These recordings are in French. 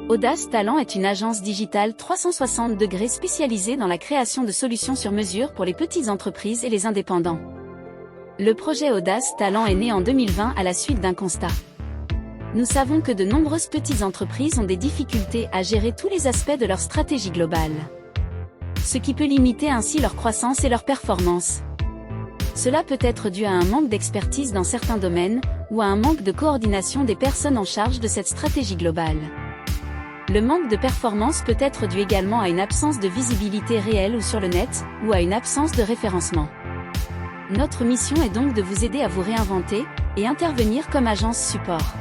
Audace Talent est une agence digitale 360 degrés spécialisée dans la création de solutions sur mesure pour les petites entreprises et les indépendants. Le projet Audace Talent est né en 2020 à la suite d'un constat. Nous savons que de nombreuses petites entreprises ont des difficultés à gérer tous les aspects de leur stratégie globale. Ce qui peut limiter ainsi leur croissance et leur performance. Cela peut être dû à un manque d'expertise dans certains domaines, ou à un manque de coordination des personnes en charge de cette stratégie globale. Le manque de performance peut être dû également à une absence de visibilité réelle ou sur le net, ou à une absence de référencement. Notre mission est donc de vous aider à vous réinventer, et intervenir comme agence support.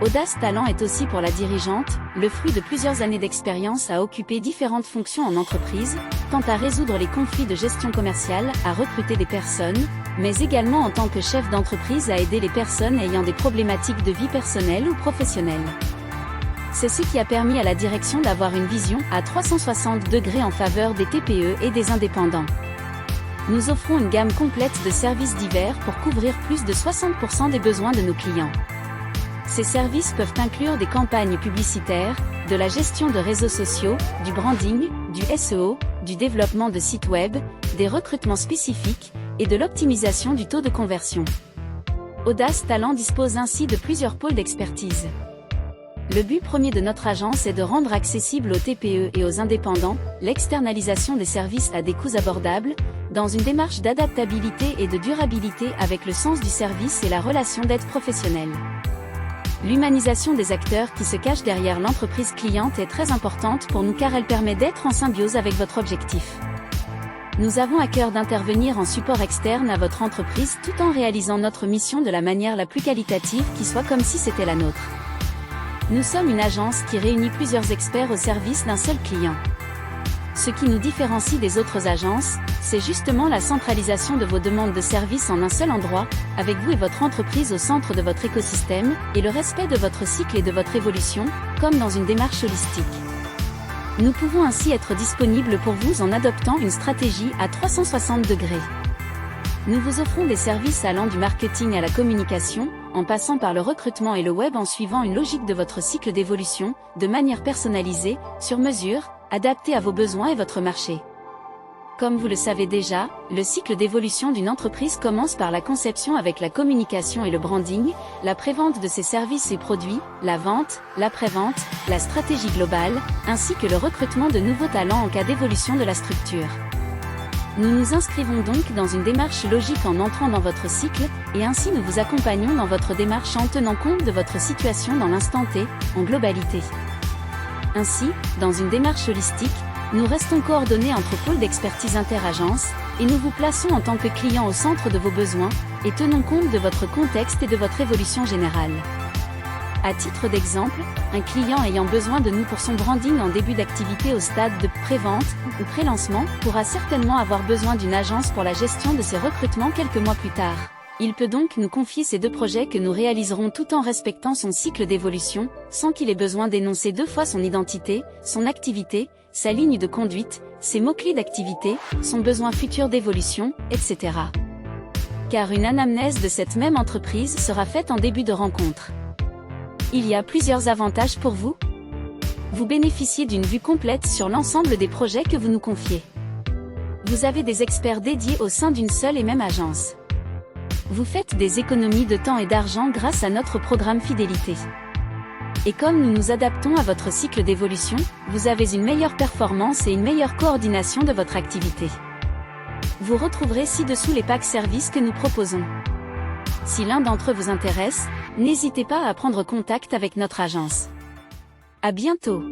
Audace Talent est aussi pour la dirigeante, le fruit de plusieurs années d'expérience à occuper différentes fonctions en entreprise, tant à résoudre les conflits de gestion commerciale, à recruter des personnes, mais également en tant que chef d'entreprise à aider les personnes ayant des problématiques de vie personnelle ou professionnelle. C'est ce qui a permis à la direction d'avoir une vision à 360 degrés en faveur des TPE et des indépendants. Nous offrons une gamme complète de services divers pour couvrir plus de 60% des besoins de nos clients. Ces services peuvent inclure des campagnes publicitaires, de la gestion de réseaux sociaux, du branding, du SEO, du développement de sites web, des recrutements spécifiques, et de l'optimisation du taux de conversion. Audace Talent dispose ainsi de plusieurs pôles d'expertise. Le but premier de notre agence est de rendre accessible aux TPE et aux indépendants l'externalisation des services à des coûts abordables, dans une démarche d'adaptabilité et de durabilité avec le sens du service et la relation d'aide professionnelle. L'humanisation des acteurs qui se cachent derrière l'entreprise cliente est très importante pour nous car elle permet d'être en symbiose avec votre objectif. Nous avons à cœur d'intervenir en support externe à votre entreprise tout en réalisant notre mission de la manière la plus qualitative qui soit comme si c'était la nôtre. Nous sommes une agence qui réunit plusieurs experts au service d'un seul client. Ce qui nous différencie des autres agences, c'est justement la centralisation de vos demandes de services en un seul endroit, avec vous et votre entreprise au centre de votre écosystème, et le respect de votre cycle et de votre évolution, comme dans une démarche holistique. Nous pouvons ainsi être disponibles pour vous en adoptant une stratégie à 360 degrés. Nous vous offrons des services allant du marketing à la communication, en passant par le recrutement et le web en suivant une logique de votre cycle d'évolution, de manière personnalisée, sur mesure, adaptée à vos besoins et votre marché. Comme vous le savez déjà, le cycle d'évolution d'une entreprise commence par la conception avec la communication et le branding, la prévente de ses services et produits, la vente, l'après-vente, la stratégie globale, ainsi que le recrutement de nouveaux talents en cas d'évolution de la structure. Nous nous inscrivons donc dans une démarche logique en entrant dans votre cycle, et ainsi nous vous accompagnons dans votre démarche en tenant compte de votre situation dans l'instant T, en globalité. Ainsi, dans une démarche holistique, nous restons coordonnés entre pôles d'expertise interagences, et nous vous plaçons en tant que client au centre de vos besoins, et tenons compte de votre contexte et de votre évolution générale. À titre d'exemple, un client ayant besoin de nous pour son branding en début d'activité au stade de pré-vente ou pré-lancement pourra certainement avoir besoin d'une agence pour la gestion de ses recrutements quelques mois plus tard. Il peut donc nous confier ces deux projets que nous réaliserons tout en respectant son cycle d'évolution, sans qu'il ait besoin d'énoncer deux fois son identité, son activité, sa ligne de conduite, ses mots-clés d'activité, son besoin futur d'évolution, etc. Car une anamnèse de cette même entreprise sera faite en début de rencontre. Il y a plusieurs avantages pour vous. Vous bénéficiez d'une vue complète sur l'ensemble des projets que vous nous confiez. Vous avez des experts dédiés au sein d'une seule et même agence. Vous faites des économies de temps et d'argent grâce à notre programme fidélité. Et comme nous nous adaptons à votre cycle d'évolution, vous avez une meilleure performance et une meilleure coordination de votre activité. Vous retrouverez ci-dessous les packs services que nous proposons. Si l'un d'entre eux vous intéresse, n'hésitez pas à prendre contact avec notre agence. À bientôt!